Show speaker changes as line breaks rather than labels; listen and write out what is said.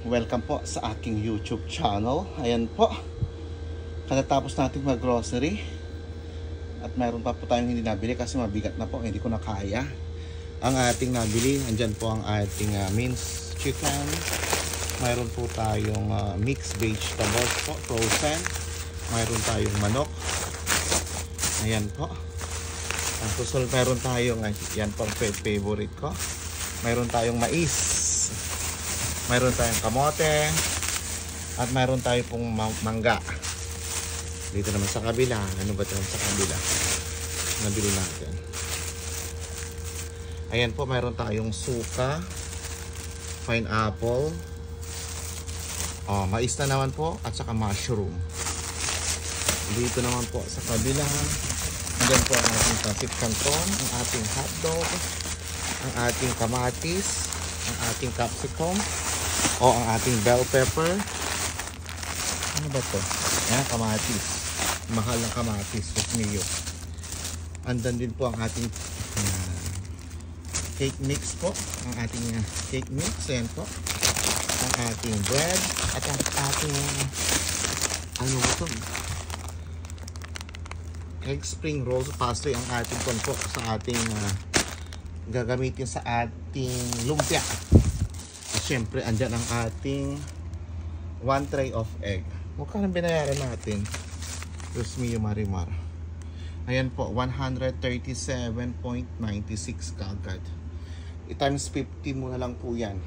welcome po sa aking YouTube channel. Ayan po, katatapos natin mag-grocery at mayroon pa po tayong hindi nabili kasi mabigat na po, hindi ko na kaya. Ang ating nabili, andyan po ang ating minced chicken. Mayroon po tayong mixed vegetables po, frozen. Mayroon tayong manok. Ayan po. Ang susunod, mayroon tayong, yan po ang favorite ko. Mayroon tayong mais. Mayroon tayong kamote. At mayroon tayong pong mangga. Dito naman sa kabila. Ano ba ito sa kabila? Nabili natin. Ayan po, mayroon tayong suka. Pineapple. Mais na naman po. At saka mushroom. Dito naman po sa kabila. Ayan po ang ating pancit canton. Ang ating hotdog. Ang ating kamatis. Ang ating capsicum. O ang ating bell pepper. Ano ba to? Ayan, kamatis. Mahal ng kamatis with mayo. Andan din po ang ating cake mix po. Ang ating cake mix. Ayan po. Ang ating bread. At ang ating ano ba to? Egg spring rolls pastry. Ang ating po sa ating gagamitin sa ating lumpia. At syempre, andyan ang ating 1 tray of egg. Magkano binayaran natin? Diyos mio marimar. Ayan po, 137.96 kagad. I-times 50 mo na lang po yan.